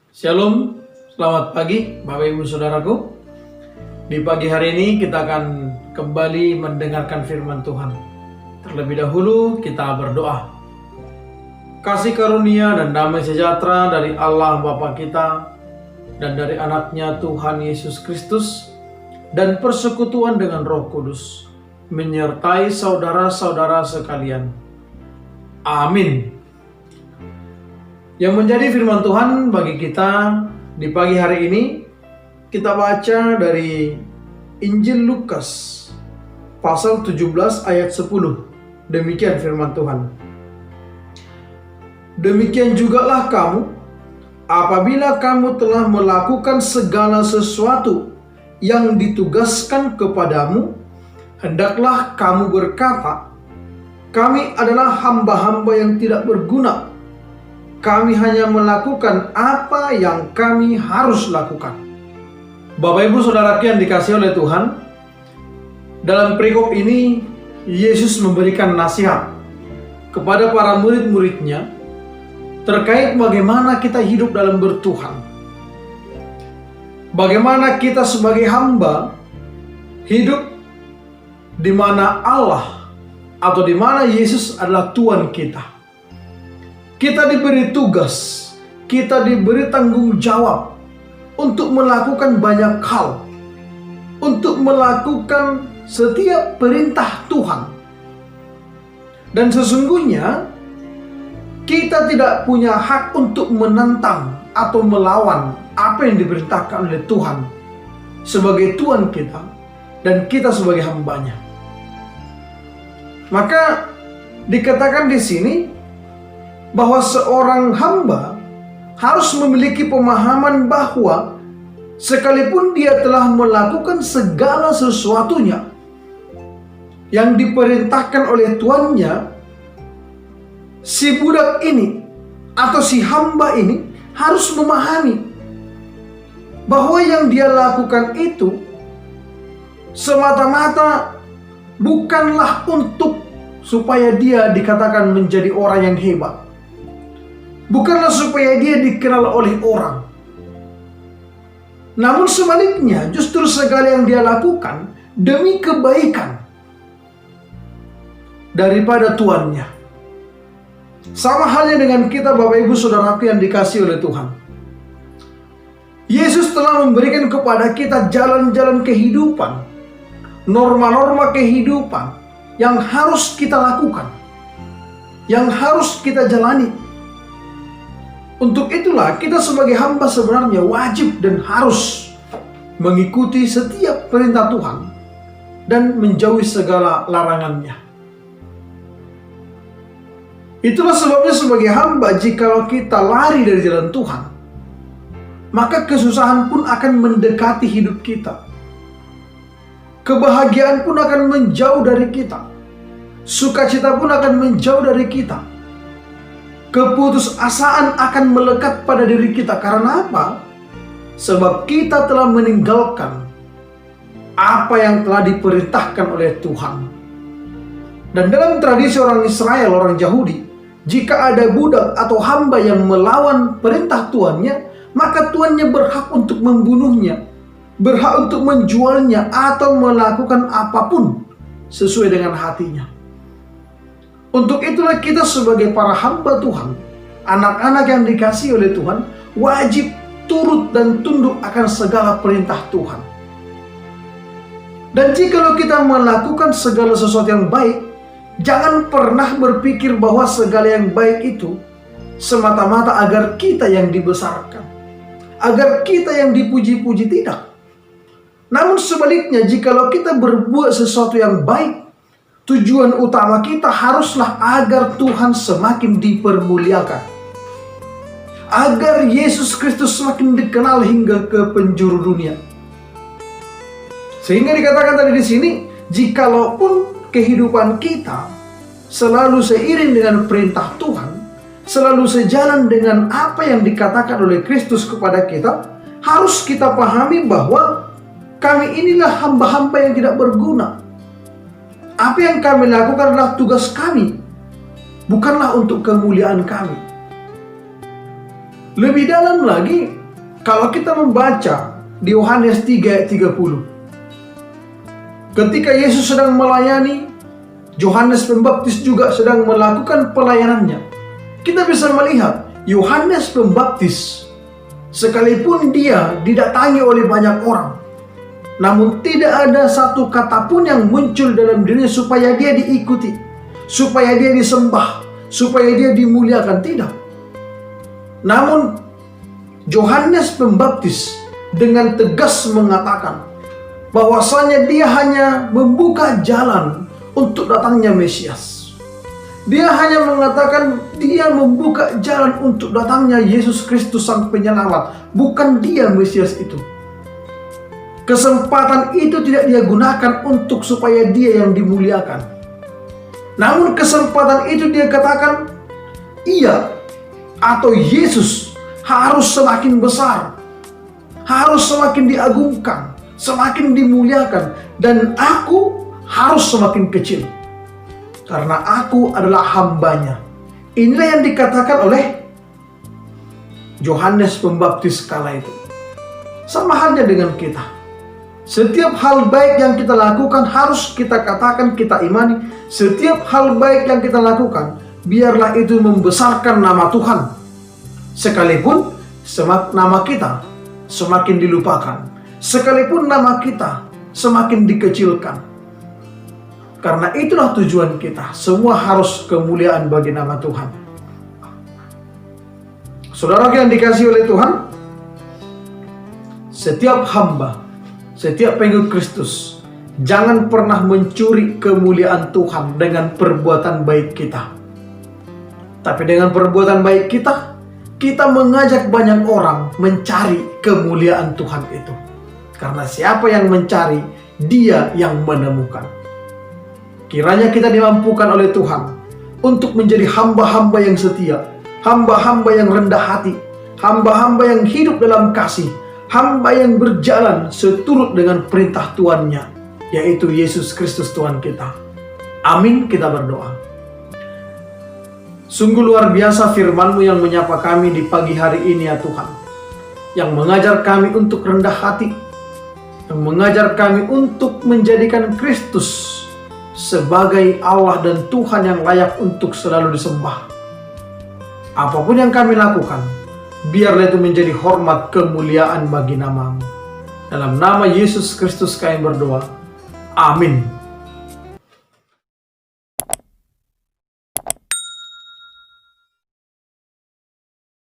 Shalom, selamat pagi Bapak Ibu Saudaraku. Di pagi hari ini kita akan kembali mendengarkan firman Tuhan. Terlebih dahulu kita berdoa. Kasih karunia dan damai sejahtera dari Allah Bapa kita dan dari anaknya Tuhan Yesus Kristus dan persekutuan dengan Roh Kudus menyertai saudara-saudara sekalian. Amin. Yang menjadi firman Tuhan bagi kita di pagi hari ini, kita baca dari Injil Lukas pasal 17 ayat 10. Demikian firman Tuhan. Demikian jugalah kamu, apabila kamu telah melakukan segala sesuatu yang ditugaskan kepadamu, hendaklah kamu berkata, kami adalah hamba-hamba yang tidak berguna. Kami hanya melakukan apa yang kami harus lakukan. Bapak Ibu Saudaraku yang dikasihi oleh Tuhan, dalam perikop ini Yesus memberikan nasihat kepada para murid-muridnya terkait bagaimana kita hidup dalam bertuhan. Bagaimana kita sebagai hamba hidup di mana Allah atau di mana Yesus adalah Tuhan kita. Kita diberi tugas, kita diberi tanggung jawab untuk melakukan banyak hal, untuk melakukan setiap perintah Tuhan. Dan sesungguhnya kita tidak punya hak untuk menentang atau melawan apa yang diperintahkan oleh Tuhan sebagai Tuhan kita dan kita sebagai hambanya. Maka dikatakan di sini bahwa seorang hamba harus memiliki pemahaman bahwa sekalipun dia telah melakukan segala sesuatunya yang diperintahkan oleh tuannya, si budak ini atau si hamba ini harus memahami bahwa yang dia lakukan itu semata-mata bukanlah untuk supaya dia dikatakan menjadi orang yang hebat. Bukanlah supaya dia dikenal oleh orang. Namun sebaliknya, justru segala yang dia lakukan demi kebaikan daripada tuannya. Sama halnya dengan kita Bapak Ibu Saudaraku yang dikasihi oleh Tuhan. Yesus telah memberikan kepada kita jalan-jalan kehidupan, norma-norma kehidupan yang harus kita lakukan, yang harus kita jalani. Untuk itulah kita sebagai hamba sebenarnya wajib dan harus mengikuti setiap perintah Tuhan dan menjauhi segala larangannya. Itulah sebabnya sebagai hamba, jikalau kita lari dari jalan Tuhan, maka kesusahan pun akan mendekati hidup kita. Kebahagiaan pun akan menjauh dari kita. Sukacita pun akan menjauh dari kita. Keputusasaan akan melekat pada diri kita. Karena apa? Sebab kita telah meninggalkan apa yang telah diperintahkan oleh Tuhan. Dan dalam tradisi orang Israel, orang Yahudi, jika ada budak atau hamba yang melawan perintah tuannya, maka tuannya berhak untuk membunuhnya, berhak untuk menjualnya, atau melakukan apapun sesuai dengan hatinya. Untuk itulah kita sebagai para hamba Tuhan, anak-anak yang dikasihi oleh Tuhan, wajib turut dan tunduk akan segala perintah Tuhan. Dan jikalau kita melakukan segala sesuatu yang baik, jangan pernah berpikir bahwa segala yang baik itu semata-mata agar kita yang dibesarkan, agar kita yang dipuji-puji, tidak. Namun sebaliknya, jikalau kita berbuat sesuatu yang baik, tujuan utama kita haruslah agar Tuhan semakin dipermuliakan, agar Yesus Kristus semakin dikenal hingga ke penjuru dunia. Sehingga dikatakan tadi di sini, jikalaupun kehidupan kita selalu seiring dengan perintah Tuhan, selalu sejalan dengan apa yang dikatakan oleh Kristus kepada kita, harus kita pahami bahwa kami inilah hamba-hamba yang tidak berguna. Apa yang kami lakukan adalah tugas kami, bukanlah untuk kemuliaan kami. Lebih dalam lagi, Kalau kita membaca di Yohanes 3 ayat 30, ketika Yesus sedang melayani, Yohanes Pembaptis juga sedang melakukan pelayanannya. Kita bisa melihat Yohanes Pembaptis, sekalipun dia didatangi oleh banyak orang, namun tidak ada satu kata pun yang muncul dalam dirinya supaya dia diikuti, supaya dia disembah, supaya dia dimuliakan. Tidak. Namun Yohanes Pembaptis dengan tegas mengatakan bahwasanya dia hanya membuka jalan untuk datangnya Mesias. Dia hanya mengatakan dia membuka jalan untuk datangnya Yesus Kristus Sang Penyelamat, bukan dia Mesias itu. Kesempatan itu tidak dia gunakan untuk supaya dia yang dimuliakan. Namun kesempatan itu dia katakan, ia atau Yesus harus semakin besar, harus semakin diagungkan, semakin dimuliakan, dan aku harus semakin kecil, karena aku adalah hambanya. Inilah yang dikatakan oleh Yohanes Pembaptis kala itu. Sama halnya dengan kita. Setiap hal baik yang kita lakukan harus kita katakan, kita imani. Setiap hal baik yang kita lakukan, biarlah itu membesarkan nama Tuhan. Sekalipun nama kita semakin dilupakan, sekalipun nama kita semakin dikecilkan. Karena itulah tujuan kita. Semua harus kemuliaan bagi nama Tuhan. Saudara yang dikasihi oleh Tuhan, setiap hamba, setiap pengikut Kristus, jangan pernah mencuri kemuliaan Tuhan dengan perbuatan baik kita. Tapi dengan perbuatan baik kita mengajak banyak orang mencari kemuliaan Tuhan itu. Karena siapa yang mencari, dia yang menemukan. Kiranya kita dimampukan oleh Tuhan untuk menjadi hamba-hamba yang setia, hamba-hamba yang rendah hati, hamba-hamba yang hidup dalam kasih, hamba yang berjalan seturut dengan perintah Tuannya, yaitu Yesus Kristus Tuhan kita. Amin, kita berdoa. Sungguh luar biasa firman-Mu yang menyapa kami di pagi hari ini ya Tuhan, yang mengajar kami untuk rendah hati, yang mengajar kami untuk menjadikan Kristus sebagai Allah dan Tuhan yang layak untuk selalu disembah. Apapun yang kami lakukan, biarlah itu menjadi hormat kemuliaan bagi nama-Mu. Dalam nama Yesus Kristus kami berdoa. Amin.